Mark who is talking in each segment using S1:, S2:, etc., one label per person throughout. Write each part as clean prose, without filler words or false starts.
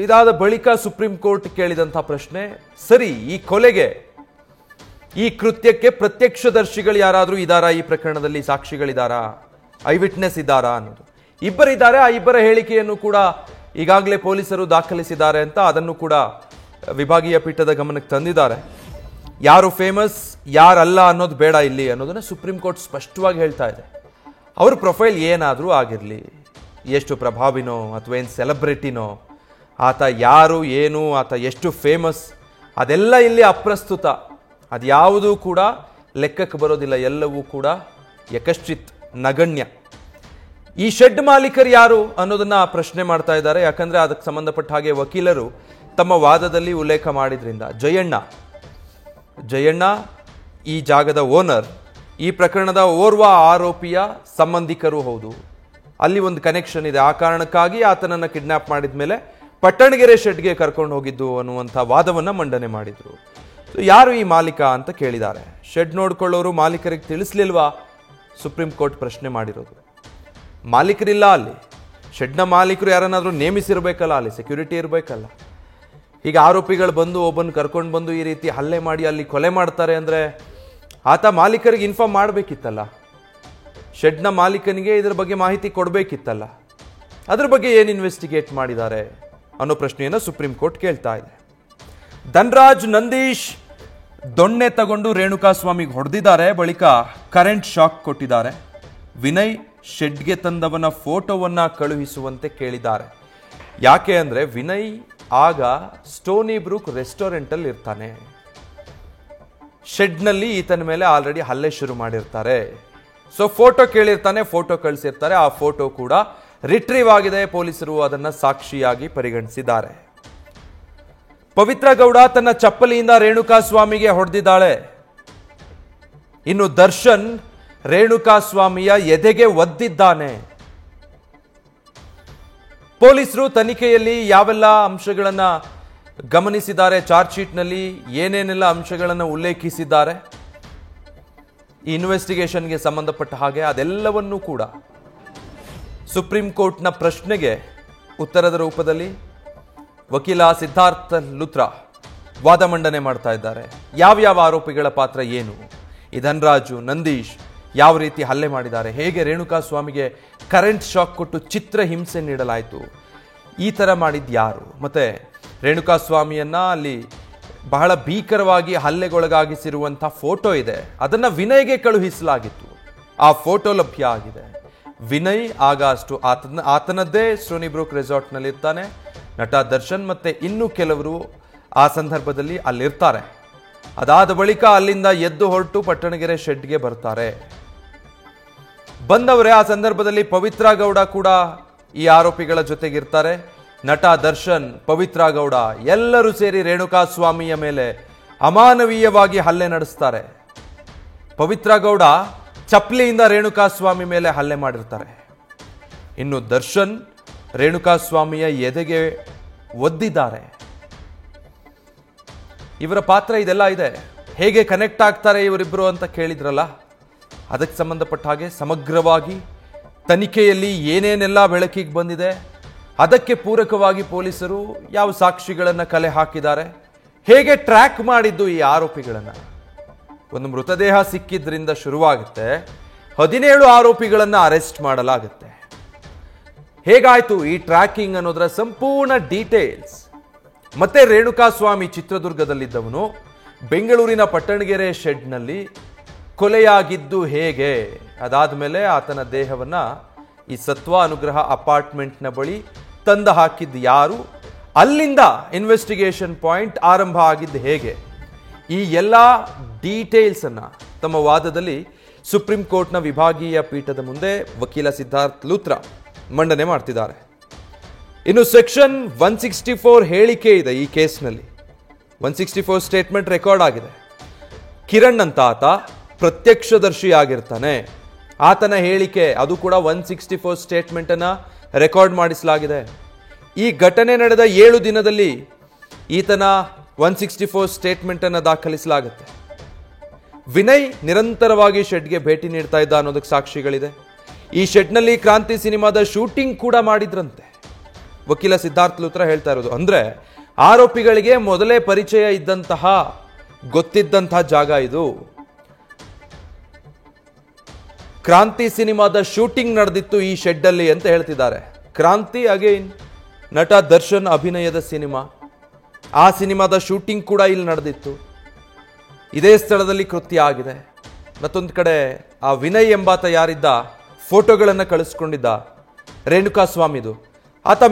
S1: ಇದಾದ ಬಳಿಕ supreme court ಕೇಳಿದಂಥ ಪ್ರಶ್ನೆ, ಸರಿ ಈ ಕೊಲೆಗೆ ಈ ಕೃತ್ಯಕ್ಕೆ ಪ್ರತ್ಯಕ್ಷದರ್ಶಿಗಳು ಯಾರಾದರೂ ಇದ್ದಾರಾ, ಈ ಪ್ರಕರಣದಲ್ಲಿ ಸಾಕ್ಷಿಗಳಿದ್ದಾರಾ, ಐ ವಿಟ್ನೆಸ್ ಇದ್ದಾರಾ ಅನ್ನೋದು. ಇಬ್ಬರಿದ್ದಾರೆ. ಆ ಇಬ್ಬರ ಹೇಳಿಕೆಯನ್ನು ಕೂಡ ಈಗಾಗಲೇ ಪೊಲೀಸರು ದಾಖಲಿಸಿದ್ದಾರೆ ಅಂತ ಅದನ್ನು ಕೂಡ ವಿಭಾಗೀಯ ಪೀಠದ ಗಮನಕ್ಕೆ ತಂದಿದ್ದಾರೆ. ಯಾರು ಫೇಮಸ್ ಯಾರಲ್ಲ ಅನ್ನೋದು ಬೇಡ ಇಲ್ಲಿ ಅನ್ನೋದನ್ನ ಸುಪ್ರೀಂ ಕೋರ್ಟ್ ಸ್ಪಷ್ಟವಾಗಿ ಹೇಳ್ತಾ ಇದೆ. ಅವ್ರ ಪ್ರೊಫೈಲ್ ಏನಾದರೂ ಆಗಿರಲಿ, ಎಷ್ಟು ಪ್ರಭಾವಿನೋ ಅಥವಾ ಏನು ಸೆಲೆಬ್ರಿಟಿನೋ, ಆತ ಯಾರು ಏನು, ಆತ ಎಷ್ಟು ಫೇಮಸ್, ಅದೆಲ್ಲ ಇಲ್ಲಿ ಅಪ್ರಸ್ತುತ. ಅದ್ಯಾವುದೂ ಕೂಡ ಲೆಕ್ಕಕ್ಕೆ ಬರೋದಿಲ್ಲ. ಎಲ್ಲವೂ ಕೂಡ ಯಕಶ್ಚಿತ್, ನಗಣ್ಯ. ಈ ಶೆಡ್ ಮಾಲೀಕರು ಯಾರು ಅನ್ನೋದನ್ನ ಪ್ರಶ್ನೆ ಮಾಡ್ತಾ ಇದ್ದಾರೆ. ಯಾಕಂದ್ರೆ ಅದಕ್ಕೆ ಸಂಬಂಧಪಟ್ಟ ಹಾಗೆ ವಕೀಲರು ತಮ್ಮ ವಾದದಲ್ಲಿ ಉಲ್ಲೇಖ ಮಾಡಿದ್ರಿಂದ ಜಯಣ್ಣ ಈ ಜಾಗದ ಓನರ್, ಈ ಪ್ರಕರಣದ ಓರ್ವ ಆರೋಪಿಯ ಸಂಬಂಧಿಕರು ಹೌದು. ಅಲ್ಲಿ ಒಂದು ಕನೆಕ್ಷನ್ ಇದೆ. ಆ ಕಾರಣಕ್ಕಾಗಿ ಆತನನ್ನು ಕಿಡ್ನಾಪ್ ಮಾಡಿದ ಮೇಲೆ ಪಟ್ಟಣಗೆರೆ ಶೆಡ್ಗೆ ಕರ್ಕೊಂಡು ಹೋಗಿದ್ದು ಅನ್ನುವಂಥ ವಾದವನ್ನು ಮಂಡನೆ ಮಾಡಿದ್ರು. ಯಾರು ಈ ಮಾಲೀಕ ಅಂತ ಕೇಳಿದ್ದಾರೆ. ಶೆಡ್ ನೋಡ್ಕೊಳ್ಳೋರು ಮಾಲೀಕರಿಗೆ ತಿಳಿಸ್ಲಿಲ್ವಾ? ಸುಪ್ರೀಂ ಕೋರ್ಟ್ ಪ್ರಶ್ನೆ ಮಾಡಿರೋದು. ಮಾಲೀಕರಿಲ್ಲ ಅಲ್ಲಿ. ಶೆಡ್ನ ಮಾಲೀಕರು ಯಾರನ್ನಾದ್ರೂ ನೇಮಿಸಿರ್ಬೇಕಲ್ಲ, ಅಲ್ಲಿ ಸೆಕ್ಯೂರಿಟಿ ಇರಬೇಕಲ್ಲ. ಈಗ ಆರೋಪಿಗಳು ಬಂದು ಒಬ್ಬನ ಕರ್ಕೊಂಡು ಬಂದು ಈ ರೀತಿ ಹಲ್ಲೆ ಮಾಡಿ ಅಲ್ಲಿ ಕೊಲೆ ಮಾಡ್ತಾರೆ ಅಂದರೆ ಆತ ಮಾಲೀಕರಿಗೆ ಇನ್ಫಾರ್ಮ್ ಮಾಡಬೇಕಿತ್ತಲ್ಲ. ಶೆಡ್ನ ಮಾಲೀಕನಿಗೆ ಇದರ ಬಗ್ಗೆ ಮಾಹಿತಿ ಕೊಡಬೇಕಿತ್ತಲ್ಲ. ಅದ್ರ ಬಗ್ಗೆ ಏನು ಇನ್ವೆಸ್ಟಿಗೇಟ್ ಮಾಡಿದ್ದಾರೆ ಅನ್ನೋ ಪ್ರಶ್ನೆಯನ್ನು ಸುಪ್ರೀಂ ಕೋರ್ಟ್ ಕೇಳ್ತಾ ಇದೆ. ಧನ್ರಾಜ್ ನಂದೀಶ್ ದೊಣ್ಣೆ ತಗೊಂಡು ರೇಣುಕಾಸ್ವಾಮಿಗೆ ಹೊಡೆದಿದ್ದಾರೆ. ಬಳಿಕ ಕರೆಂಟ್ ಶಾಕ್ ಕೊಟ್ಟಿದ್ದಾರೆ. ವಿನಯ್ ಶೆಡ್ಗೆ ತಂದವನ ಫೋಟೋವನ್ನ ಕಳುಹಿಸುವಂತೆ ಕೇಳಿದ್ದಾರೆ. ಯಾಕೆ ಅಂದ್ರೆ ವಿನಯ್ ಆಗ ಸ್ಟೋನಿ ಬ್ರೂಕ್ ರೆಸ್ಟೋರೆಂಟ್ ಅಲ್ಲಿ ಇರ್ತಾನೆ. ಶೆಡ್ನಲ್ಲಿ ಈತನ ಮೇಲೆ ಆಲ್ರೆಡಿ ಹಲ್ಲೆ ಶುರು ಮಾಡಿರ್ತಾರೆ. ಸೊ ಫೋಟೋ ಕೇಳಿರ್ತಾನೆ, ಫೋಟೋ ಕಳಿಸಿರ್ತಾರೆ. ಆ ಫೋಟೋ ಕೂಡ ರಿಟ್ರೀವ್ ಆಗಿದೆ. ಪೊಲೀಸರು ಅದನ್ನ ಸಾಕ್ಷಿಯಾಗಿ ಪರಿಗಣಿಸಿದ್ದಾರೆ. ಪವಿತ್ರ ಗೌಡ ತನ್ನ ಚಪ್ಪಲಿಯಿಂದ ರೇಣುಕಾಸ್ವಾಮಿಗೆ ಹೊಡೆದಿದ್ದಾಳೆ. ಇನ್ನು ದರ್ಶನ್ ರೇಣುಕಾಸ್ವಾಮಿಯ ಎದೆಗೆ ಒದ್ದಿದ್ದಾನೆ. ಪೊಲೀಸರು ತನಿಖೆಯಲ್ಲಿ ಯಾವೆಲ್ಲ ಅಂಶಗಳನ್ನ ಗಮನಿಸಿದ್ದಾರೆ, ಚಾರ್ಜ್ ಶೀಟ್ನಲ್ಲಿ ಏನೇನೆಲ್ಲ ಅಂಶಗಳನ್ನು ಉಲ್ಲೇಖಿಸಿದ್ದಾರೆ, ಈ ಇನ್ವೆಸ್ಟಿಗೇಷನ್ಗೆ ಸಂಬಂಧಪಟ್ಟ ಹಾಗೆ ಅದೆಲ್ಲವನ್ನೂ ಕೂಡ ಸುಪ್ರೀಂ ಕೋರ್ಟ್ನ ಪ್ರಶ್ನೆಗೆ ಉತ್ತರದ ರೂಪದಲ್ಲಿ ವಕೀಲ ಸಿದ್ಧಾರ್ಥ ಲುತ್ರಾ ವಾದ ಮಂಡನೆ ಮಾಡ್ತಾ ಇದ್ದಾರೆ. ಯಾವ್ಯಾವ ಆರೋಪಿಗಳ ಪಾತ್ರ ಏನು, ಈ ಧನ್ರಾಜು ನಂದೀಶ್ ಯಾವ ರೀತಿ ಹಲ್ಲೆ ಮಾಡಿದ್ದಾರೆ, ಹೇಗೆ ರೇಣುಕಾಸ್ವಾಮಿಗೆ ಕರೆಂಟ್ ಶಾಕ್ ಕೊಟ್ಟು ಚಿತ್ರ ಹಿಂಸೆ ನೀಡಲಾಯಿತು, ಈ ಥರ ಮಾಡಿದ್ದು ಯಾರು, ಮತ್ತೆ ರೇಣುಕಾಸ್ವಾಮಿಯನ್ನ ಅಲ್ಲಿ ಬಹಳ ಭೀಕರವಾಗಿ ಹಲ್ಲೆಗೊಳಗಾಗಿಸಿರುವಂಥ ಫೋಟೋ ಇದೆ, ಅದನ್ನು ವಿನಯ್ಗೆ ಕಳುಹಿಸಲಾಗಿತ್ತು. ಆ ಫೋಟೋ ಲಭ್ಯ ಆಗಿದೆ. ವಿನಯ್ ಆಗ ಅಷ್ಟು ಆತನದ್ದೇ ಸ್ಟೋನಿ ಬ್ರೂಕ್ ರೆಸಾರ್ಟ್ನಲ್ಲಿ ಇರ್ತಾನೆ. ನಟ ದರ್ಶನ್ ಮತ್ತೆ ಇನ್ನೂ ಕೆಲವರು ಆ ಸಂದರ್ಭದಲ್ಲಿ ಅಲ್ಲಿರ್ತಾರೆ. ಅದಾದ ಬಳಿಕ ಅಲ್ಲಿಂದ ಎದ್ದು ಹೊರಟು ಪಟ್ಟಣಗೆರೆ ಶೆಡ್ಗೆ ಬರ್ತಾರೆ. ಬಂದವರೇ ಆ ಸಂದರ್ಭದಲ್ಲಿ ಪವಿತ್ರ ಗೌಡ ಕೂಡ ಈ ಆರೋಪಿಗಳ ಜೊತೆಗಿರ್ತಾರೆ. ನಟ ದರ್ಶನ್, ಪವಿತ್ರ ಗೌಡ ಎಲ್ಲರೂ ಸೇರಿ ರೇಣುಕಾಸ್ವಾಮಿಯ ಮೇಲೆ ಅಮಾನವೀಯವಾಗಿ ಹಲ್ಲೆ ನಡೆಸ್ತಾರೆ. ಪವಿತ್ರ ಗೌಡ ಚಪ್ಪಲಿಯಿಂದ ರೇಣುಕಾಸ್ವಾಮಿ ಮೇಲೆ ಹಲ್ಲೆ ಮಾಡಿರ್ತಾರೆ. ಇನ್ನು ದರ್ಶನ್ ರೇಣುಕಾಸ್ವಾಮಿಯ ಎದೆಗೆ ಒದ್ದಿದ್ದಾರೆ. ಇವರ ಪಾತ್ರ ಇದೆಲ್ಲ ಇದೆ. ಹೇಗೆ ಕನೆಕ್ಟ್ ಆಗ್ತಾರೆ ಇವರಿಬ್ಬರು ಅಂತ ಕೇಳಿದ್ರಲ್ಲ, ಅದಕ್ಕೆ ಸಂಬಂಧಪಟ್ಟ ಹಾಗೆ ಸಮಗ್ರವಾಗಿ ತನಿಖೆಯಲ್ಲಿ ಏನೇನೆಲ್ಲ ಬೆಳಕಿಗೆ ಬಂದಿದೆ, ಅದಕ್ಕೆ ಪೂರಕವಾಗಿ ಪೊಲೀಸರು ಯಾವ ಸಾಕ್ಷಿಗಳನ್ನು ಕಲೆ ಹಾಕಿದ್ದಾರೆ, ಹೇಗೆ ಟ್ರ್ಯಾಕ್ ಮಾಡಿದ್ದು ಈ ಆರೋಪಿಗಳನ್ನು. ಒಂದು ಮೃತದೇಹ ಸಿಕ್ಕಿದ್ರಿಂದ ಶುರುವಾಗುತ್ತೆ, 17 ಆರೋಪಿಗಳನ್ನು ಅರೆಸ್ಟ್ ಮಾಡಲಾಗುತ್ತೆ. ಹೇಗಾಯ್ತು ಈ ಟ್ರ್ಯಾಕಿಂಗ್ ಅನ್ನೋದರ ಸಂಪೂರ್ಣ ಡೀಟೇಲ್ಸ್. ಮತ್ತೆ ರೇಣುಕಾಸ್ವಾಮಿ ಚಿತ್ರದುರ್ಗದಲ್ಲಿದ್ದವನು ಬೆಂಗಳೂರಿನ ಪಟ್ಟಣಗೆರೆ ಶೆಡ್ನಲ್ಲಿ ಕೊಲೆಯಾಗಿದ್ದು ಹೇಗೆ, ಅದಾದ ಮೇಲೆ ಆತನ ದೇಹವನ್ನ ಈ ಸತ್ವ ಅನುಗ್ರಹ ಅಪಾರ್ಟ್ಮೆಂಟ್ನ ಬಳಿ ತಂದು ಹಾಕಿದ್ದು ಯಾರು, ಅಲ್ಲಿಂದ ಇನ್ವೆಸ್ಟಿಗೇಷನ್ ಪಾಯಿಂಟ್ ಆರಂಭ ಆಗಿದ್ದು ಹೇಗೆ, ಈ ಎಲ್ಲ ಡೀಟೇಲ್ಸ್ ಅನ್ನ ತಮ್ಮ ವಾದದಲ್ಲಿ ಸುಪ್ರೀಂ ಕೋರ್ಟ್ನ ವಿಭಾಗೀಯ ಪೀಠದ ಮುಂದೆ ವಕೀಲ ಸಿದ್ಧಾರ್ಥ ಲುತ್ರಾ ಮಂಡನೆ ಮಾಡ್ತಿದ್ದಾರೆ. ಇನ್ನು ಸೆಕ್ಷನ್ 164 ಹೇಳಿಕೆ ಇದೆ ಈ ಕೇಸ್ನಲ್ಲಿ. 164 ಸ್ಟೇಟ್ಮೆಂಟ್ ರೆಕಾರ್ಡ್ ಆಗಿದೆ. ಕಿರಣ್ ಅಂತ ಆತ ಪ್ರತ್ಯಕ್ಷದರ್ಶಿ ಆಗಿರ್ತಾನೆ. ಆತನ ಹೇಳಿಕೆ ಅದು ಕೂಡ 164 ಸ್ಟೇಟ್ಮೆಂಟ್ ಅನ್ನ ರೆಕಾರ್ಡ್ ಮಾಡಿಸಲಾಗಿದೆ. ಈ ಘಟನೆ ನಡೆದ 7 ದಿನದಲ್ಲಿ ಈತನ 164 ಸ್ಟೇಟ್ಮೆಂಟ್ ಅನ್ನು ದಾಖಲಿಸಲಾಗುತ್ತೆ. ವಿನಯ್ ನಿರಂತರವಾಗಿ ಶೆಡ್ಗೆ ಭೇಟಿ ನೀಡ್ತಾ ಇದ್ದ ಅನ್ನೋದಕ್ಕೆ ಸಾಕ್ಷಿಗಳಿದೆ. ಈ ಶೆಡ್ನಲ್ಲಿ ಕ್ರಾಂತಿ ಸಿನಿಮಾದ ಶೂಟಿಂಗ್ ಕೂಡ ಮಾಡಿದ್ರಂತೆ. ವಕೀಲ ಸಿದ್ಧಾರ್ಥ್ ಲೂಥ್ರಾ ಹೇಳ್ತಾ ಇರೋದು. ಅಂದ್ರೆ ಆರೋಪಿಗಳಿಗೆ ಮೊದಲೇ ಪರಿಚಯ ಇದ್ದಂತಹ ಗೊತ್ತಿದ್ದಂತಹ ಜಾಗ ಇದು. ಕ್ರಾಂತಿ ಸಿನಿಮಾದ ಶೂಟಿಂಗ್ ನಡೆದಿತ್ತು ಈ ಶೆಡ್ ಅಲ್ಲಿ ಅಂತ ಹೇಳ್ತಿದ್ದಾರೆ. ಕ್ರಾಂತಿ ಅಗೈನ್ ನಟ ದರ್ಶನ್ ಅಭಿನಯದ ಸಿನಿಮಾ, ಆ ಸಿನಿಮಾದ ಶೂಟಿಂಗ್ ಕೂಡ ಇಲ್ಲಿ ನಡೆದಿತ್ತು. ಇದೇ ಸ್ಥಳದಲ್ಲಿ ಕೃತ್ಯ ಆಗಿದೆ. ಮತ್ತೊಂದು ಕಡೆ ಆ ವಿನಯ್ ಎಂಬಾತ ಯಾರಿದ್ದ ಫೋಟೋಗಳನ್ನು ಕಳಿಸ್ಕೊಂಡಿದ್ದ ರೇಣುಕಾಸ್ವಾಮಿದು, ಆತ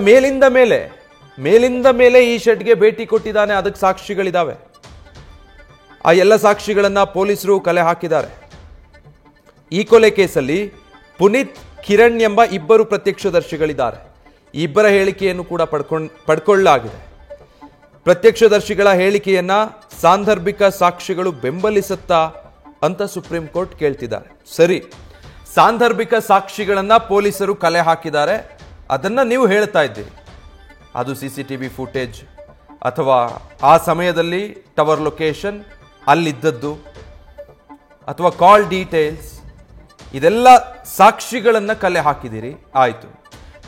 S1: ಮೇಲಿಂದ ಮೇಲೆ ಈ ಶೆಡ್ಗೆ ಭೇಟಿ ಕೊಟ್ಟಿದ್ದಾನೆ. ಅದಕ್ಕೆ ಸಾಕ್ಷಿಗಳಿದ್ದಾವೆ. ಆ ಎಲ್ಲ ಸಾಕ್ಷಿಗಳನ್ನ ಪೊಲೀಸರು ಕಲೆ ಹಾಕಿದ್ದಾರೆ. ಈ ಕೊಲೆ ಕೇಸಲ್ಲಿ ಪುನೀತ್, ಕಿರಣ್ ಎಂಬ ಇಬ್ಬರು ಪ್ರತ್ಯಕ್ಷದರ್ಶಿಗಳಿದ್ದಾರೆ. ಈ ಇಬ್ಬರ ಹೇಳಿಕೆಯನ್ನು ಕೂಡ ಪಡ್ಕೊಳ್ಳಲಾಗಿದೆ. ಪ್ರತ್ಯಕ್ಷದರ್ಶಿಗಳ ಹೇಳಿಕೆಯನ್ನ ಸಾಂದರ್ಭಿಕ ಸಾಕ್ಷಿಗಳು ಬೆಂಬಲಿಸುತ್ತಾ ಅಂತ ಸುಪ್ರೀಂ ಕೋರ್ಟ್ ಕೇಳ್ತಿದ್ದಾರೆ. ಸರಿ, ಸಾಂದರ್ಭಿಕ ಸಾಕ್ಷಿಗಳನ್ನ ಪೊಲೀಸರು ಕಲೆ ಹಾಕಿದ್ದಾರೆ, ಅದನ್ನ ನೀವು ಹೇಳ್ತಾ ಇದ್ದೀರಿ. ಅದು CCTV ಫುಟೇಜ್ ಅಥವಾ ಆ ಸಮಯದಲ್ಲಿ ಟವರ್ ಲೊಕೇಶನ್ ಅಲ್ಲಿದ್ದದ್ದು ಅಥವಾ ಕಾಲ್ ಡೀಟೇಲ್ಸ್, ಇದೆಲ್ಲ ಸಾಕ್ಷಿಗಳನ್ನ ಕಲೆ ಹಾಕಿದ್ದೀರಿ, ಆಯ್ತು.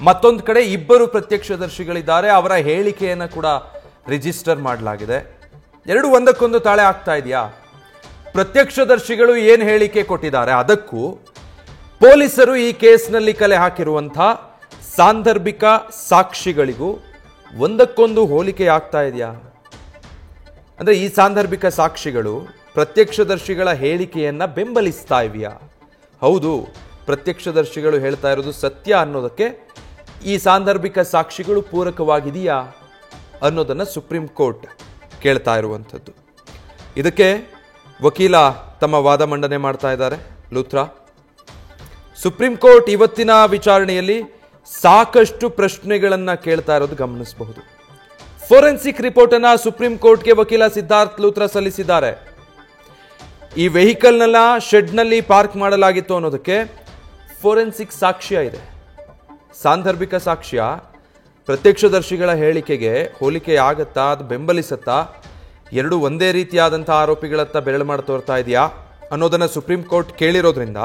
S1: ಮತ್ತೊಂದು ಕಡೆ ಇಬ್ಬರು ಪ್ರತ್ಯಕ್ಷದರ್ಶಿಗಳಿದ್ದಾರೆ, ಅವರ ಹೇಳಿಕೆಯನ್ನ ಕೂಡ ರಿಜಿಸ್ಟರ್ ಮಾಡಲಾಗಿದೆ. ಎರಡು ಒಂದಕ್ಕೊಂದು ತಾಳೆ ಆಗ್ತಾ ಇದೆಯಾ? ಪ್ರತ್ಯಕ್ಷದರ್ಶಿಗಳು ಏನು ಹೇಳಿಕೆ ಕೊಟ್ಟಿದ್ದಾರೆ ಅದಕ್ಕೂ ಪೊಲೀಸರು ಈ ಕೇಸ್ನಲ್ಲಿ ಕಲೆ ಹಾಕಿರುವಂತಹ ಸಾಂದರ್ಭಿಕ ಸಾಕ್ಷಿಗಳಿಗೂ ಒಂದಕ್ಕೊಂದು ಹೋಲಿಕೆ ಆಗ್ತಾ ಇದೆಯಾ? ಅಂದ್ರೆ ಈ ಸಾಂದರ್ಭಿಕ ಸಾಕ್ಷಿಗಳು ಪ್ರತ್ಯಕ್ಷದರ್ಶಿಗಳ ಹೇಳಿಕೆಯನ್ನ ಬೆಂಬಲಿಸ್ತಾ ಇವೆಯಾ? ಹೌದು, ಪ್ರತ್ಯಕ್ಷದರ್ಶಿಗಳು ಹೇಳ್ತಾ ಇರೋದು ಸತ್ಯ ಅನ್ನೋದಕ್ಕೆ ಈ ಸಾಂದರ್ಭಿಕ ಸಾಕ್ಷಿಗಳು ಪೂರಕವಾಗಿದೆಯಾ ಅನ್ನೋದನ್ನ ಸುಪ್ರೀಂ ಕೋರ್ಟ್ ಕೇಳ್ತಾ ಇರುವಂಥದ್ದು. ಇದಕ್ಕೆ ವಕೀಲ ತಮ್ಮ ವಾದ ಮಂಡನೆ ಮಾಡ್ತಾ ಇದ್ದಾರೆ ಲೂಥ್ರಾ. ಸುಪ್ರೀಂ ಕೋರ್ಟ್ ಇವತ್ತಿನ ವಿಚಾರಣೆಯಲ್ಲಿ ಸಾಕಷ್ಟು ಪ್ರಶ್ನೆಗಳನ್ನ ಕೇಳ್ತಾ ಇರೋದು ಗಮನಿಸಬಹುದು. ಫೋರೆನ್ಸಿಕ್ ರಿಪೋರ್ಟ್ ಅನ್ನ ಸುಪ್ರೀಂ ಕೋರ್ಟ್ಗೆ ವಕೀಲ ಸಿದ್ಧಾರ್ಥ್ ಲೂಥ್ರಾ ಸಲ್ಲಿಸಿದ್ದಾರೆ. ಈ ವೆಹಿಕಲ್ನೆಲ್ಲ ಶೆಡ್ನಲ್ಲಿ ಪಾರ್ಕ್ ಮಾಡಲಾಗಿತ್ತು ಅನ್ನೋದಕ್ಕೆ ಫೋರೆನ್ಸಿಕ್ ಸಾಕ್ಷ್ಯ ಇದೆ. ಸಾಂದರ್ಭಿಕ ಸಾಕ್ಷ್ಯ ಪ್ರತ್ಯಕ್ಷದರ್ಶಿಗಳ ಹೇಳಿಕೆಗೆ ಹೋಲಿಕೆ ಆಗತ್ತಾ, ಅದು ಬೆಂಬಲಿಸತ್ತಾ, ಎರಡು ಒಂದೇ ರೀತಿಯಾದಂತಹ ಆರೋಪಿಗಳತ್ತ ಬೆರಳು ಮಾಡಿ ತೋರ್ತಾ ಇದೆಯಾ ಅನ್ನೋದನ್ನ ಸುಪ್ರೀಂ ಕೋರ್ಟ್ ಕೇಳಿರೋದ್ರಿಂದ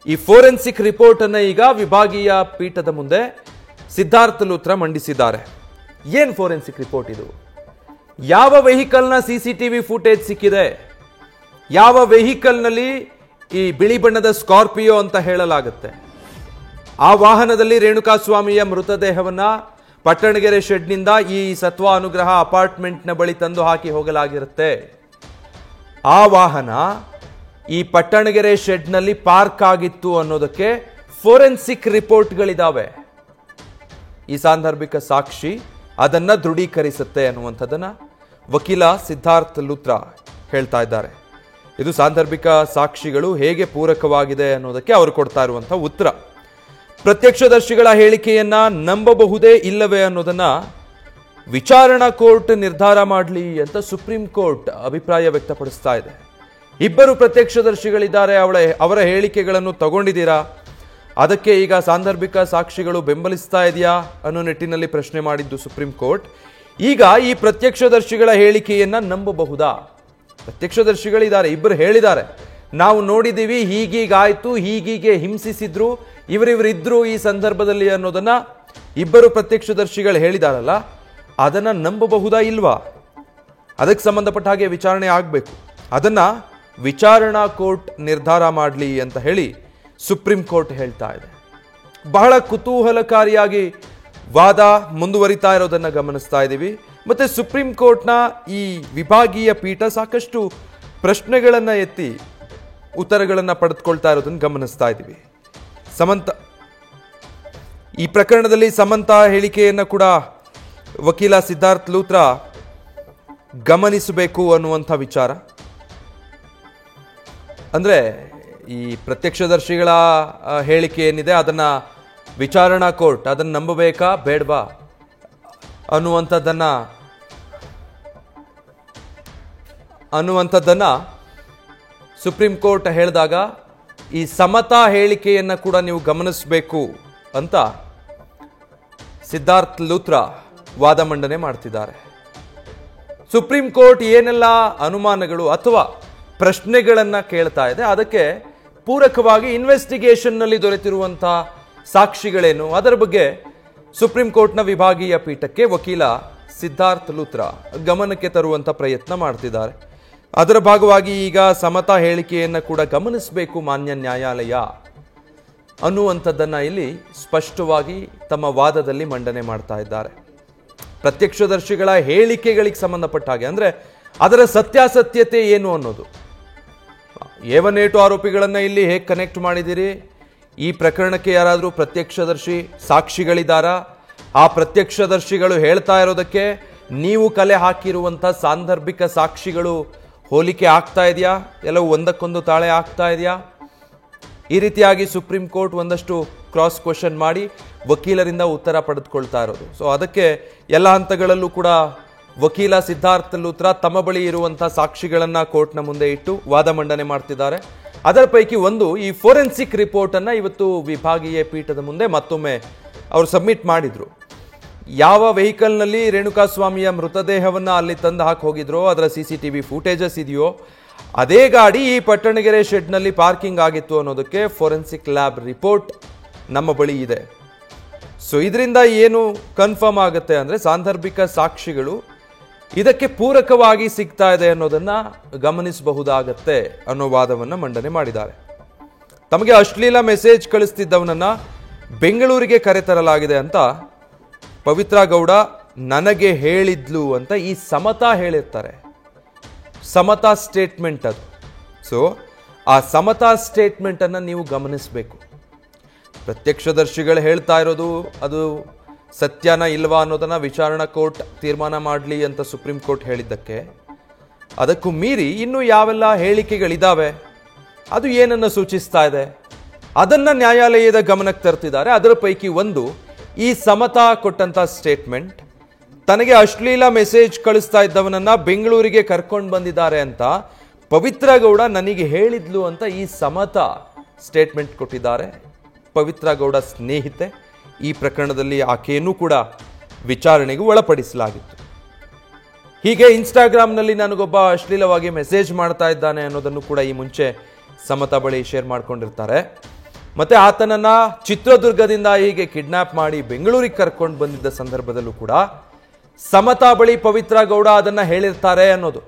S1: ಈ ಫೋರೆನ್ಸಿಕ್ ರಿಪೋರ್ಟ್ ಅನ್ನ ಈಗ ವಿಭಾಗೀಯ ಪೀಠದ ಮುಂದೆ ಸಿದ್ಧಾರ್ಥ್ ಲೂಥ್ರಾ ಮಂಡಿಸಿದ್ದಾರೆ. ಏನ್ ಫೋರೆನ್ಸಿಕ್ ರಿಪೋರ್ಟ್ ಇದು? ಯಾವ ವೆಹಿಕಲ್ನ CCTV ಫುಟೇಜ್ ಸಿಕ್ಕಿದೆ, ಯಾವ ವೆಹಿಕಲ್ನಲ್ಲಿ ಈ ಬಿಳಿ ಬಣ್ಣದ ಸ್ಕಾರ್ಪಿಯೋ ಅಂತ ಹೇಳಲಾಗುತ್ತೆ, ಆ ವಾಹನದಲ್ಲಿ ರೇಣುಕಾಸ್ವಾಮಿಯ ಮೃತದೇಹವನ್ನ ಪಟ್ಟಣಗೆರೆ ಶೆಡ್ನಿಂದ ಈ ಸತ್ವ ಅನುಗ್ರಹ ಅಪಾರ್ಟ್ಮೆಂಟ್ನ ಬಳಿ ತಂದು ಹಾಕಿ ಹೋಗಲಾಗಿರುತ್ತೆ. ಆ ವಾಹನ ಈ ಪಟ್ಟಣಗೆರೆ ಶೆಡ್ನಲ್ಲಿ ಪಾರ್ಕ್ ಆಗಿತ್ತು ಅನ್ನೋದಕ್ಕೆ ಫೋರೆನ್ಸಿಕ್ ರಿಪೋರ್ಟ್ಗಳಿದಾವೆ. ಈ ಸಾಂದರ್ಭಿಕ ಸಾಕ್ಷಿ ಅದನ್ನ ದೃಢೀಕರಿಸುತ್ತೆ ಅನ್ನುವಂಥದ್ದನ್ನ ವಕೀಲ ಸಿದ್ಧಾರ್ಥ್ ಲೂಥ್ರಾ ಹೇಳ್ತಾ ಇದ್ದಾರೆ. ಇದು ಸಾಂದರ್ಭಿಕ ಸಾಕ್ಷಿಗಳು ಹೇಗೆ ಪೂರಕವಾಗಿದೆ ಅನ್ನೋದಕ್ಕೆ ಅವರು ಕೊಡ್ತಾ ಇರುವಂತಹ ಉತ್ತರ. ಪ್ರತ್ಯಕ್ಷದರ್ಶಿಗಳ ಹೇಳಿಕೆಯನ್ನ ನಂಬಬಹುದೇ ಇಲ್ಲವೇ ಅನ್ನೋದನ್ನ ವಿಚಾರಣಾ ಕೋರ್ಟ್ ನಿರ್ಧಾರ ಮಾಡಲಿ ಅಂತ ಸುಪ್ರೀಂ ಕೋರ್ಟ್ ಅಭಿಪ್ರಾಯ ವ್ಯಕ್ತಪಡಿಸ್ತಾ ಇದೆ. ಇಬ್ಬರು ಪ್ರತ್ಯಕ್ಷದರ್ಶಿಗಳಿದ್ದಾರೆ, ಅವರ ಹೇಳಿಕೆಗಳನ್ನು ತಗೊಂಡಿದ್ದೀರಾ, ಅದಕ್ಕೆ ಈಗ ಸಾಂದರ್ಭಿಕ ಸಾಕ್ಷಿಗಳು ಬೆಂಬಲಿಸ್ತಾ ಇದೆಯಾ ಅನ್ನೋ ನಿಟ್ಟಿನಲ್ಲಿ ಪ್ರಶ್ನೆ ಮಾಡಿದ್ದು ಸುಪ್ರೀಂ ಕೋರ್ಟ್. ಈಗ ಈ ಪ್ರತ್ಯಕ್ಷದರ್ಶಿಗಳ ಹೇಳಿಕೆಯನ್ನ ನಂಬಬಹುದಾ? ಪ್ರತ್ಯಕ್ಷದರ್ಶಿಗಳಿದ್ದಾರೆ, ಇಬ್ಬರು ಹೇಳಿದ್ದಾರೆ, ನಾವು ನೋಡಿದ್ದೀವಿ, ಹೀಗೀಗಾಯ್ತು, ಹೀಗೀಗೆ ಹಿಂಸಿಸಿದ್ರು, ಇವರಿದ್ರು ಈ ಸಂದರ್ಭದಲ್ಲಿ ಅನ್ನೋದನ್ನ ಇಬ್ಬರು ಪ್ರತ್ಯಕ್ಷದರ್ಶಿಗಳು ಹೇಳಿದಾರಲ್ಲ, ಅದನ್ನ ನಂಬಬಹುದಾ ಇಲ್ವಾ? ಅದಕ್ಕೆ ಸಂಬಂಧಪಟ್ಟ ಹಾಗೆ ವಿಚಾರಣೆ ಆಗಬೇಕು. ಅದನ್ನ ವಿಚಾರಣಾ ಕೋರ್ಟ್ ನಿರ್ಧಾರ ಮಾಡಲಿ ಅಂತ ಹೇಳಿ ಸುಪ್ರೀಂ ಕೋರ್ಟ್ ಹೇಳ್ತಾ ಇದೆ. ಬಹಳ ಕುತೂಹಲಕಾರಿಯಾಗಿ ವಾದ ಮುಂದುವರಿತಾ ಇರೋದನ್ನ ಗಮನಿಸ್ತಾ ಇದ್ದೀವಿ. ಮತ್ತೆ ಸುಪ್ರೀಂ ಕೋರ್ಟ್ನ ಈ ವಿಭಾಗೀಯ ಪೀಠ ಸಾಕಷ್ಟು ಪ್ರಶ್ನೆಗಳನ್ನ ಎತ್ತಿ ಉತ್ತರಗಳನ್ನ ಪಡೆದುಕೊಳ್ತಾ ಇರೋದನ್ನ ಗಮನಿಸ್ತಾ ಇದ್ದೀವಿ. ಈ ಪ್ರಕರಣದಲ್ಲಿ ಸಮಂತ ಹೇಳಿಕೆಯನ್ನ ಕೂಡ ವಕೀಲ ಸಿದ್ಧಾರ್ಥ್ ಲೂಥ್ರಾ ಗಮನಿಸಬೇಕು ಅನ್ನುವಂಥ ವಿಚಾರ. ಅಂದ್ರೆ ಈ ಪ್ರತ್ಯಕ್ಷದರ್ಶಿಗಳ ಹೇಳಿಕೆ ಏನಿದೆ ಅದನ್ನ ವಿಚಾರಣಾ ಕೋರ್ಟ್ ಅದನ್ನ ನಂಬಬೇಕಾ ಬೇಡವಾ ಅನ್ನುವಂಥದ್ದನ್ನ ಸುಪ್ರೀಂ ಕೋರ್ಟ್ ಹೇಳಿದಾಗ ಈ ಸಮತಾ ಹೇಳಿಕೆಯನ್ನ ಕೂಡ ನೀವು ಗಮನಿಸಬೇಕು ಅಂತ ಸಿದ್ಧಾರ್ಥ್ ಲೂಥ್ರಾ ವಾದ ಮಂಡನೆ ಮಾಡ್ತಿದ್ದಾರೆ. ಸುಪ್ರೀಂ ಕೋರ್ಟ್ ಏನೆಲ್ಲ ಅನುಮಾನಗಳು ಅಥವಾ ಪ್ರಶ್ನೆಗಳನ್ನ ಕೇಳ್ತಾ ಇದೆ, ಅದಕ್ಕೆ ಪೂರಕವಾಗಿ ಇನ್ವೆಸ್ಟಿಗೇಷನ್ನಲ್ಲಿ ದೊರೆತಿರುವಂತಹ ಸಾಕ್ಷಿಗಳೇನು, ಅದರ ಬಗ್ಗೆ ಸುಪ್ರೀಂ ಕೋರ್ಟ್ನ ವಿಭಾಗೀಯ ಪೀಠಕ್ಕೆ ವಕೀಲ ಸಿದ್ಧಾರ್ಥ್ ಲೂಥ್ರಾ ಗಮನಕ್ಕೆ ತರುವಂತ ಪ್ರಯತ್ನ ಮಾಡ್ತಿದ್ದಾರೆ. ಅದರ ಭಾಗವಾಗಿ ಈಗ ಸಮತಾ ಹೇಳಿಕೆಯನ್ನು ಕೂಡ ಗಮನಿಸಬೇಕು ಮಾನ್ಯ ನ್ಯಾಯಾಲಯ ಅನ್ನುವಂಥದ್ದನ್ನ ಇಲ್ಲಿ ಸ್ಪಷ್ಟವಾಗಿ ತಮ್ಮ ವಾದದಲ್ಲಿ ಮಂಡನೆ ಮಾಡ್ತಾ ಇದ್ದಾರೆ. ಪ್ರತ್ಯಕ್ಷದರ್ಶಿಗಳ ಹೇಳಿಕೆಗಳಿಗೆ ಸಂಬಂಧಪಟ್ಟ ಹಾಗೆ ಅಂದ್ರೆ ಅದರ ಸತ್ಯಾಸತ್ಯತೆ ಏನು ಅನ್ನೋದು, ಏವನೇಟು ಆರೋಪಿಗಳನ್ನ ಇಲ್ಲಿ ಹೇಗೆ ಕನೆಕ್ಟ್ ಮಾಡಿದಿರಿ, ಈ ಪ್ರಕರಣಕ್ಕೆ ಯಾರಾದರೂ ಪ್ರತ್ಯಕ್ಷದರ್ಶಿ ಸಾಕ್ಷಿಗಳಿದ್ದಾರಾ, ಆ ಪ್ರತ್ಯಕ್ಷದರ್ಶಿಗಳು ಹೇಳ್ತಾ ಇರೋದಕ್ಕೆ ನೀವು ಕಲೆ ಹಾಕಿರುವಂಥ ಸಾಂದರ್ಭಿಕ ಸಾಕ್ಷಿಗಳು ಹೋಲಿಕೆ ಆಗ್ತಾ ಇದೆಯಾ, ಎಲ್ಲವೂ ಒಂದಕ್ಕೊಂದು ತಾಳೆ ಆಗ್ತಾ ಇದೆಯಾ, ಈ ರೀತಿಯಾಗಿ ಸುಪ್ರೀಂ ಕೋರ್ಟ್ ಒಂದಷ್ಟು ಕ್ರಾಸ್ ಕ್ವೆಶ್ಚನ್ ಮಾಡಿ ವಕೀಲರಿಂದ ಉತ್ತರ ಪಡೆದುಕೊಳ್ತಾ ಇರೋದು. ಸೊ ಅದಕ್ಕೆ ಎಲ್ಲ ಹಂತಗಳಲ್ಲೂ ಕೂಡ ವಕೀಲ ಸಿದ್ಧಾರ್ಥ್ ಲೂಥ್ರಾ ತಮ್ಮ ಬಳಿ ಇರುವಂಥ ಸಾಕ್ಷಿಗಳನ್ನ ಕೋರ್ಟ್ನ ಮುಂದೆ ಇಟ್ಟು ವಾದ ಮಂಡನೆ ಮಾಡ್ತಿದ್ದಾರೆ. ಅದರ ಪೈಕಿ ಒಂದು ಈ ಫೋರೆನ್ಸಿಕ್ ರಿಪೋರ್ಟ್ ಅನ್ನ ಇವತ್ತು ವಿಭಾಗೀಯ ಪೀಠದ ಮುಂದೆ ಮತ್ತೊಮ್ಮೆ ಅವರು ಸಬ್ಮಿಟ್ ಮಾಡಿದ್ರು. ಯಾವ ವೆಹಿಕಲ್ನಲ್ಲಿ ರೇಣುಕಾಸ್ವಾಮಿಯ ಮೃತದೇಹವನ್ನ ಅಲ್ಲಿ ತಂದು ಹಾಕಿ ಹೋಗಿದ್ರೋ ಅದರ CCTV ಫೂಟೇಜಸ್ ಇದೆಯೋ ಅದೇ ಗಾಡಿ ಈ ಪಟ್ಟಣಗೆರೆ ಶೆಡ್ನಲ್ಲಿ ಪಾರ್ಕಿಂಗ್ ಆಗಿತ್ತು ಅನ್ನೋದಕ್ಕೆ ಫೋರೆನ್ಸಿಕ್ ಲ್ಯಾಬ್ ರಿಪೋರ್ಟ್ ನಮ್ಮ ಬಳಿ ಇದೆ. ಸೊ ಇದರಿಂದ ಏನು ಕನ್ಫರ್ಮ್ ಆಗುತ್ತೆ ಅಂದ್ರೆ ಸಾಂದರ್ಭಿಕ ಸಾಕ್ಷಿಗಳು ಇದಕ್ಕೆ ಪೂರಕವಾಗಿ ಸಿಗ್ತಾ ಇದೆ ಅನ್ನೋದನ್ನ ಗಮನಿಸಬಹುದಾಗತ್ತೆ ಅನ್ನೋ ವಾದವನ್ನ ಮಂಡನೆ ಮಾಡಿದ್ದಾರೆ. ತಮಗೆ ಅಶ್ಲೀಲ ಮೆಸೇಜ್ ಕಳಿಸ್ತಿದ್ದವನನ್ನ ಬೆಂಗಳೂರಿಗೆ ಕರೆತರಲಾಗಿದೆ ಅಂತ ಪವಿತ್ರ ಗೌಡ ನನಗೆ ಹೇಳಿದ್ಲು ಅಂತ ಈ ಸಮತಾ ಹೇಳಿರ್ತಾರೆ. ಸಮತಾ ಸ್ಟೇಟ್ಮೆಂಟ್ ಅದು. ಸೊ ಆ ಸಮತಾ ಸ್ಟೇಟ್ಮೆಂಟ್ ಅನ್ನ ನೀವು ಗಮನಿಸಬೇಕು. ಪ್ರತ್ಯಕ್ಷದರ್ಶಿಗಳು ಹೇಳ್ತಾ ಇರೋದು ಅದು ಸತ್ಯನ ಇಲ್ವಾ ಅನ್ನೋದನ್ನ ವಿಚಾರಣಾ ಕೋರ್ಟ್ ತೀರ್ಮಾನ ಮಾಡಲಿ ಅಂತ ಸುಪ್ರೀಂ ಕೋರ್ಟ್ ಹೇಳಿದ್ದಕ್ಕೆ ಅದಕ್ಕೂ ಮೀರಿ ಇನ್ನು ಯಾವೆಲ್ಲ ಹೇಳಿಕೆಗಳಿದಾವೆ, ಅದು ಏನನ್ನ ಸೂಚಿಸ್ತಾ ಇದೆ ಅದನ್ನ ನ್ಯಾಯಾಲಯದ ಗಮನಕ್ಕೆ ತರ್ತಿದ್ದಾರೆ. ಅದರ ಪೈಕಿ ಒಂದು ಈ ಸಮತಾ ಕೊಟ್ಟಂತ ಸ್ಟೇಟ್ಮೆಂಟ್, ತನಗೆ ಅಶ್ಲೀಲ ಮೆಸೇಜ್ ಕಳಿಸ್ತಾ ಇದ್ದವನನ್ನ ಬೆಂಗಳೂರಿಗೆ ಕರ್ಕೊಂಡು ಬಂದಿದ್ದಾರೆ ಅಂತ ಪವಿತ್ರ ಗೌಡ ನನಗೆ ಹೇಳಿದ್ಲು ಅಂತ ಈ ಸಮತಾ ಸ್ಟೇಟ್ಮೆಂಟ್ ಕೊಟ್ಟಿದ್ದಾರೆ. ಪವಿತ್ರ ಗೌಡ ಸ್ನೇಹಿತೆ, ಈ ಪ್ರಕರಣದಲ್ಲಿ ಆಕೆಯನ್ನು ಕೂಡ ವಿಚಾರಣೆಗೆ ಒಳಪಡಿಸಲಾಗಿತ್ತು. ಹೀಗೆ ಇನ್ಸ್ಟಾಗ್ರಾಮ್ನಲ್ಲಿ ನನಗೊಬ್ಬ ಅಶ್ಲೀಲವಾಗಿ ಮೆಸೇಜ್ ಮಾಡ್ತಾ ಇದ್ದಾನೆ ಅನ್ನೋದನ್ನು ಕೂಡ ಈ ಮುಂಚೆ ಸಮತಾ ಬಳಿ ಶೇರ್ ಮಾಡ್ಕೊಂಡಿರ್ತಾರೆ. ಮತ್ತೆ ಆತನನ್ನ ಚಿತ್ರದುರ್ಗದಿಂದ ಹೀಗೆ ಕಿಡ್ನಾಪ್ ಮಾಡಿ ಬೆಂಗಳೂರಿಗೆ ಕರ್ಕೊಂಡು ಬಂದಿದ್ದ ಸಂದರ್ಭದಲ್ಲೂ ಕೂಡ ಸಮತಾ ಬಳಿ ಪವಿತ್ರ ಗೌಡ ಅದನ್ನ ಹೇಳಿರ್ತಾರೆ ಅನ್ನೋದು.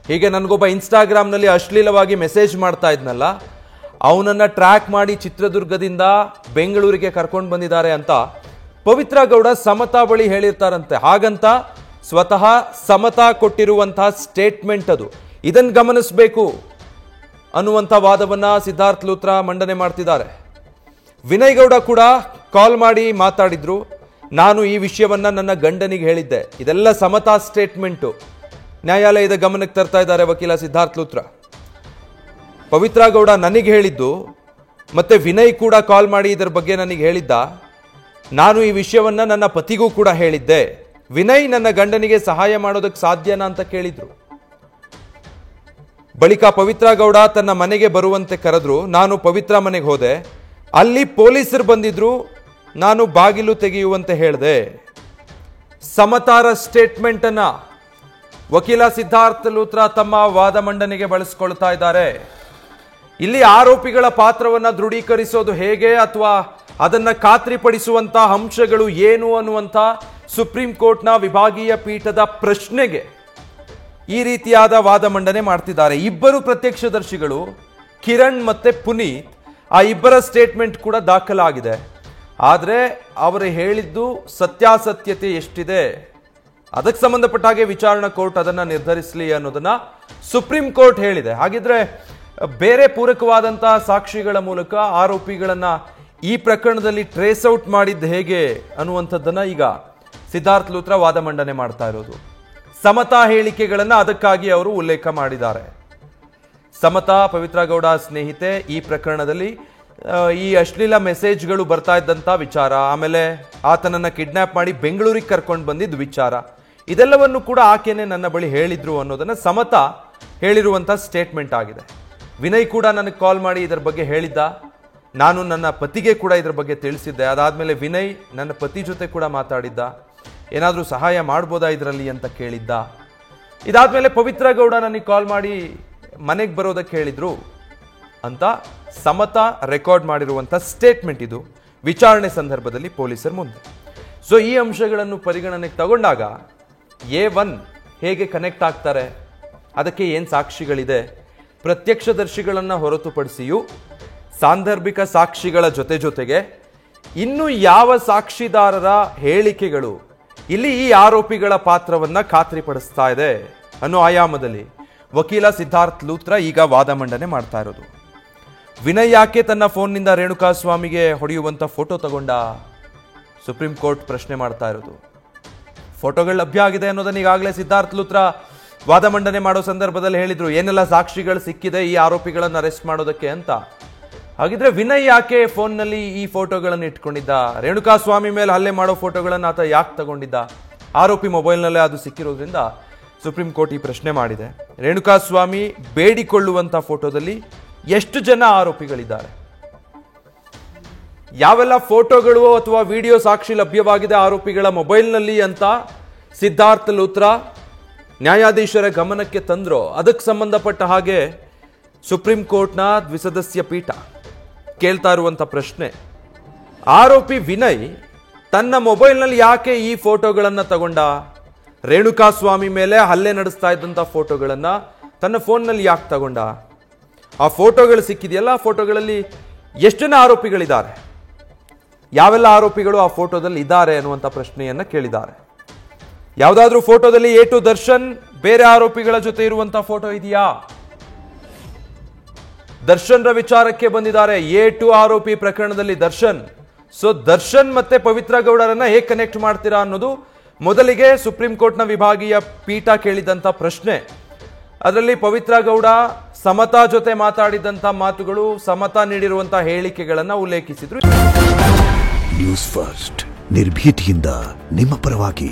S1: ಹೀಗೆ ನನಗೊಬ್ಬ ಇನ್ಸ್ಟಾಗ್ರಾಮ್ನಲ್ಲಿ ಅಶ್ಲೀಲವಾಗಿ ಮೆಸೇಜ್ ಮಾಡ್ತಾ ಇದ್ನಲ್ಲ, ಅವನನ್ನ ಟ್ರ್ಯಾಕ್ ಮಾಡಿ ಚಿತ್ರದುರ್ಗದಿಂದ ಬೆಂಗಳೂರಿಗೆ ಕರ್ಕೊಂಡು ಬಂದಿದ್ದಾರೆ ಅಂತ ಪವಿತ್ರ ಗೌಡ ಸಮತಾ ಬಳಿ ಹೇಳಿರ್ತಾರಂತೆ. ಹಾಗಂತ ಸ್ವತಃ ಸಮತಾ ಕೊಟ್ಟಿರುವಂತಹ ಸ್ಟೇಟ್ಮೆಂಟ್ ಅದು. ಇದನ್ನು ಗಮನಿಸಬೇಕು ಅನ್ನುವಂಥ ವಾದವನ್ನ ಸಿದ್ಧಾರ್ಥ್ ಲೂಥ್ರಾ ಮಂಡನೆ ಮಾಡ್ತಿದ್ದಾರೆ. ವಿನಯ್ ಗೌಡ ಕೂಡ ಕಾಲ್ ಮಾಡಿ ಮಾತಾಡಿದ್ರು. ನಾನು ಈ ವಿಷಯವನ್ನ ನನ್ನ ಗಂಡನಿಗೆ ಹೇಳಿದ್ದೆ. ಇದೆಲ್ಲ ಸಮತಾ ಸ್ಟೇಟ್ಮೆಂಟು ನ್ಯಾಯಾಲಯದ ಗಮನಕ್ಕೆ ತರ್ತಾ ಇದ್ದಾರೆ ವಕೀಲ ಸಿದ್ಧಾರ್ಥ್ ಲೂಥ್ರಾ. ಪವಿತ್ರ ಗೌಡ ನನಗೆ ಹೇಳಿದ್ದು, ಮತ್ತೆ ವಿನಯ್ ಕೂಡ ಕಾಲ್ ಮಾಡಿ ಇದರ ಬಗ್ಗೆ ನನಗೆ ಹೇಳಿದ್ದ. ನಾನು ಈ ವಿಷಯವನ್ನ ನನ್ನ ಪತಿಗೂ ಕೂಡ ಹೇಳಿದ್ದೆ. ವಿನಯ್ ನನ್ನ ಗಂಡನಿಗೆ ಸಹಾಯ ಮಾಡೋದಕ್ಕೆ ಸಾಧ್ಯನಾ ಅಂತ ಕೇಳಿದ್ರು. ಬಳಿಕ ಪವಿತ್ರ ಗೌಡ ತನ್ನ ಮನೆಗೆ ಬರುವಂತೆ ಕರೆದ್ರು. ನಾನು ಪವಿತ್ರ ಮನೆಗೆ ಹೋದೆ. ಅಲ್ಲಿ ಪೊಲೀಸರು ಬಂದಿದ್ರು. ನಾನು ಬಾಗಿಲು ತೆಗೆಯುವಂತೆ ಹೇಳಿದೆ. ಸಮತಾರ ಸ್ಟೇಟ್ಮೆಂಟ್ ಅನ್ನ ವಕೀಲ ಸಿದ್ಧಾರ್ಥ್ ಲೂಥ್ರಾ ತಮ್ಮ ವಾದ ಮಂಡನೆಗೆ ಬಳಸಿಕೊಳ್ತಾ ಇದ್ದಾರೆ. ಇಲ್ಲಿ ಆರೋಪಿಗಳ ಪಾತ್ರವನ್ನ ದೃಢೀಕರಿಸೋದು ಹೇಗೆ ಅಥವಾ ಅದನ್ನ ಖಾತ್ರಿಪಡಿಸುವಂತ ಅಂಶಗಳು ಏನು ಅನ್ನುವಂತ ಸುಪ್ರೀಂ ಕೋರ್ಟ್ನ ವಿಭಾಗೀಯ ಪೀಠದ ಪ್ರಶ್ನೆಗೆ ಈ ರೀತಿಯಾದ ವಾದ ಮಂಡನೆ ಮಾಡ್ತಿದ್ದಾರೆ. ಇಬ್ಬರು ಪ್ರತ್ಯಕ್ಷದರ್ಶಿಗಳು ಕಿರಣ್ ಮತ್ತೆ ಪುನೀತ್, ಆ ಇಬ್ಬರ ಸ್ಟೇಟ್ಮೆಂಟ್ ಕೂಡ ದಾಖಲಾಗಿದೆ. ಆದರೆ ಅವರು ಹೇಳಿದ್ದು ಸತ್ಯಾಸತ್ಯತೆ ಎಷ್ಟಿದೆ ಅದಕ್ಕೆ ಸಂಬಂಧಪಟ್ಟ ಹಾಗೆ ವಿಚಾರಣಾ ಕೋರ್ಟ್ ಅದನ್ನ ನಿರ್ಧರಿಸಲಿ ಅನ್ನೋದನ್ನ ಸುಪ್ರೀಂ ಕೋರ್ಟ್ ಹೇಳಿದೆ. ಹಾಗಿದ್ರೆ ಬೇರೆ ಪೂರಕವಾದಂತಹ ಸಾಕ್ಷಿಗಳ ಮೂಲಕ ಆರೋಪಿಗಳನ್ನ ಈ ಪ್ರಕರಣದಲ್ಲಿ ಟ್ರೇಸ್ ಔಟ್ ಮಾಡಿದ್ದು ಹೇಗೆ ಅನ್ನುವಂಥದ್ದನ್ನ ಈಗ ಸಿದ್ಧಾರ್ಥ್ ಲೂಥ್ರಾ ವಾದ ಮಂಡನೆ ಮಾಡ್ತಾ ಇರೋದು. ಸಮತಾ ಹೇಳಿಕೆಗಳನ್ನ ಅದಕ್ಕಾಗಿ ಅವರು ಉಲ್ಲೇಖ ಮಾಡಿದ್ದಾರೆ. ಸಮತಾ ಪವಿತ್ರ ಗೌಡ ಸ್ನೇಹಿತೆ, ಈ ಪ್ರಕರಣದಲ್ಲಿ ಈ ಅಶ್ಲೀಲ ಮೆಸೇಜ್ಗಳು ಬರ್ತಾ ಇದ್ದಂತ ವಿಚಾರ, ಆಮೇಲೆ ಆತನನ್ನ ಕಿಡ್ನಾಪ್ ಮಾಡಿ ಬೆಂಗಳೂರಿಗೆ ಕರ್ಕೊಂಡು ಬಂದಿದ್ದ ವಿಚಾರ, ಇದೆಲ್ಲವನ್ನು ಕೂಡ ಆಕೆನೆ ನನ್ನ ಬಳಿ ಹೇಳಿದ್ರು ಅನ್ನೋದನ್ನ ಸಮತಾ ಹೇಳಿರುವಂತ ಸ್ಟೇಟ್ಮೆಂಟ್ ಆಗಿದೆ. ವಿನಯ್ ಕೂಡ ನನಗೆ ಕಾಲ್ ಮಾಡಿ ಇದರ ಬಗ್ಗೆ ಹೇಳಿದ್ದ. ನಾನು ನನ್ನ ಪತಿಗೆ ಕೂಡ ಇದರ ಬಗ್ಗೆ ತಿಳಿಸಿದ್ದೆ. ಅದಾದ್ಮೇಲೆ ವಿನಯ್ ನನ್ನ ಪತಿ ಜೊತೆ ಕೂಡ ಮಾತಾಡಿದ್ದ. ಏನಾದರೂ ಸಹಾಯ ಮಾಡ್ಬೋದಾ ಇದರಲ್ಲಿ ಅಂತ ಕೇಳಿದ್ದ. ಇದಾದ್ಮೇಲೆ ಪವಿತ್ರ ಗೌಡ ನನಗೆ ಕಾಲ್ ಮಾಡಿ ಮನೆಗೆ ಬರೋದಕ್ಕೆ ಹೇಳಿದ್ರು ಅಂತ ಸಮತಾ ರೆಕಾರ್ಡ್ ಮಾಡಿರುವಂಥ ಸ್ಟೇಟ್ಮೆಂಟ್ ಇದು ವಿಚಾರಣೆ ಸಂದರ್ಭದಲ್ಲಿ ಪೊಲೀಸರ ಮುಂದೆ. ಸೊ ಈ ಅಂಶಗಳನ್ನು ಪರಿಗಣನೆಗೆ ತಗೊಂಡಾಗ A1 ಹೇಗೆ ಕನೆಕ್ಟ್ ಆಗ್ತಾರೆ, ಅದಕ್ಕೆ ಏನು ಸಾಕ್ಷಿಗಳಿದೆ, ಪ್ರತ್ಯಕ್ಷದರ್ಶಿಗಳನ್ನು ಹೊರತುಪಡಿಸಿಯೂ ಸಾಂದರ್ಭಿಕ ಸಾಕ್ಷಿಗಳ ಜೊತೆಗೆ ಇನ್ನು ಯಾವ ಸಾಕ್ಷಿದಾರರ ಹೇಳಿಕೆಗಳು ಇಲ್ಲಿ ಈ ಆರೋಪಿಗಳ ಪಾತ್ರವನ್ನ ಖಾತ್ರಿಪಡಿಸ್ತಾ ಇದೆ ಅನ್ನೋ ಆಯಾಮದಲ್ಲಿ ವಕೀಲ ಸಿದ್ಧಾರ್ಥ್ ಲೂತ್ರಾ ಈಗ ವಾದ ಮಂಡನೆ ಮಾಡ್ತಾ ಇರೋದು. ವಿನಯ್ ಯಾಕೆ ತನ್ನ ಫೋನ್ನಿಂದ ರೇಣುಕಾಸ್ವಾಮಿಗೆ ಹೊಡೆಯುವಂಥ ಫೋಟೋ ತಗೊಂಡ, ಸುಪ್ರೀಂ ಕೋರ್ಟ್ ಪ್ರಶ್ನೆ ಮಾಡ್ತಾ ಇರೋದು. ಫೋಟೋಗಳು ಲಭ್ಯ ಆಗಿದೆ ಅನ್ನೋದನ್ನ ಈಗಾಗಲೇ ಸಿದ್ಧಾರ್ಥ್ ಲೂತ್ರಾ ವಾದ ಮಂಡನೆ ಮಾಡೋ ಸಂದರ್ಭದಲ್ಲಿ ಹೇಳಿದ್ರು, ಏನೆಲ್ಲ ಸಾಕ್ಷಿಗಳು ಸಿಕ್ಕಿದೆ ಈ ಆರೋಪಿಗಳನ್ನು ಅರೆಸ್ಟ್ ಮಾಡೋದಕ್ಕೆ ಅಂತ. ಹಾಗಿದ್ರೆ ವಿನಯ್ ಯಾಕೆ ಫೋನ್ನಲ್ಲಿ ಈ ಫೋಟೋಗಳನ್ನು ಇಟ್ಕೊಂಡಿದ್ದ, ರೇಣುಕಾಸ್ವಾಮಿ ಮೇಲೆ ಹಲ್ಲೆ ಮಾಡೋ ಫೋಟೋಗಳನ್ನು ಆತ ಯಾಕೆ ತಗೊಂಡಿದ್ದ, ಆರೋಪಿ ಮೊಬೈಲ್ನಲ್ಲೇ ಅದು ಸಿಕ್ಕಿರೋದ್ರಿಂದ ಸುಪ್ರೀಂ ಕೋರ್ಟ್ ಈ ಪ್ರಶ್ನೆ ಮಾಡಿದೆ. ರೇಣುಕಾಸ್ವಾಮಿ ಬೇಡಿಕೊಳ್ಳುವಂಥ ಫೋಟೋದಲ್ಲಿ ಎಷ್ಟು ಜನ ಆರೋಪಿಗಳಿದ್ದಾರೆ, ಯಾವೆಲ್ಲ ಫೋಟೋಗಳು ಅಥವಾ ವಿಡಿಯೋ ಸಾಕ್ಷಿ ಲಭ್ಯವಾಗಿದೆ ಆರೋಪಿಗಳ ಮೊಬೈಲ್ನಲ್ಲಿ ಅಂತ ಸಿದ್ಧಾರ್ಥ್ ಲೂತ್ರಾ ನ್ಯಾಯಾಧೀಶರ ಗಮನಕ್ಕೆ ತಂದ್ರೋ ಅದಕ್ಕೆ ಸಂಬಂಧಪಟ್ಟ ಹಾಗೆ ಸುಪ್ರೀಂ ಕೋರ್ಟ್ನ ದ್ವಿಸದಸ್ಯ ಪೀಠ ಕೇಳ್ತಾ ಇರುವಂಥ ಪ್ರಶ್ನೆ, ಆರೋಪಿ ವಿನಯ್ ತನ್ನ ಮೊಬೈಲ್ನಲ್ಲಿ ಯಾಕೆ ಈ ಫೋಟೋಗಳನ್ನು ತಗೊಂಡ, ರೇಣುಕಾಸ್ವಾಮಿ ಮೇಲೆ ಹಲ್ಲೆ ನಡೆಸ್ತಾ ಇದ್ದಂಥ ಫೋಟೋಗಳನ್ನು ತನ್ನ ಫೋನ್ನಲ್ಲಿ ಯಾಕೆ ತಗೊಂಡ, ಆ ಫೋಟೋಗಳು ಸಿಕ್ಕಿದೆಯಲ್ಲ ಆ ಫೋಟೋಗಳಲ್ಲಿ ಎಷ್ಟು ಜನ ಆರೋಪಿಗಳಿದ್ದಾರೆ, ಯಾವೆಲ್ಲ ಆರೋಪಿಗಳು ಆ ಫೋಟೋದಲ್ಲಿ ಇದ್ದಾರೆ ಅನ್ನುವಂಥ ಪ್ರಶ್ನೆಯನ್ನು ಕೇಳಿದ್ದಾರೆ. ಯಾವುದಾದ್ರೂ ಫೋಟೋದಲ್ಲಿ A2 ದರ್ಶನ್ ಬೇರೆ ಆರೋಪಿಗಳ ಜೊತೆ ಇರುವಂಥ ಫೋಟೋ ಇದೆಯಾ, ದರ್ಶನ್ರ ವಿಚಾರಕ್ಕೆ ಬಂದಿದ್ದಾರೆ. A2 ಆರೋಪಿ ಪ್ರಕರಣದಲ್ಲಿ ದರ್ಶನ್. ಸೊ ದರ್ಶನ್ ಮತ್ತೆ ಪವಿತ್ರ ಗೌಡರನ್ನ ಹೇಗೆ ಕನೆಕ್ಟ್ ಮಾಡ್ತೀರಾ ಅನ್ನೋದು ಮೊದಲಿಗೆ ಸುಪ್ರೀಂ ಕೋರ್ಟ್ನ ವಿಭಾಗೀಯ ಪೀಠ ಕೇಳಿದಂಥ ಪ್ರಶ್ನೆ. ಅದರಲ್ಲಿ ಪವಿತ್ರ ಗೌಡ ಸಮತಾ ಜೊತೆ ಮಾತಾಡಿದಂಥ ಮಾತುಗಳು, ಸಮತಾ ನೀಡಿರುವಂತಹ ಹೇಳಿಕೆಗಳನ್ನ ಉಲ್ಲೇಖಿಸಿದ್ರು.
S2: ನ್ಯೂಸ್ ಫಸ್ಟ್ ನಿರ್ಭೀತಿಯಿಂದ ನಿಮ್ಮ ಪರವಾಗಿ.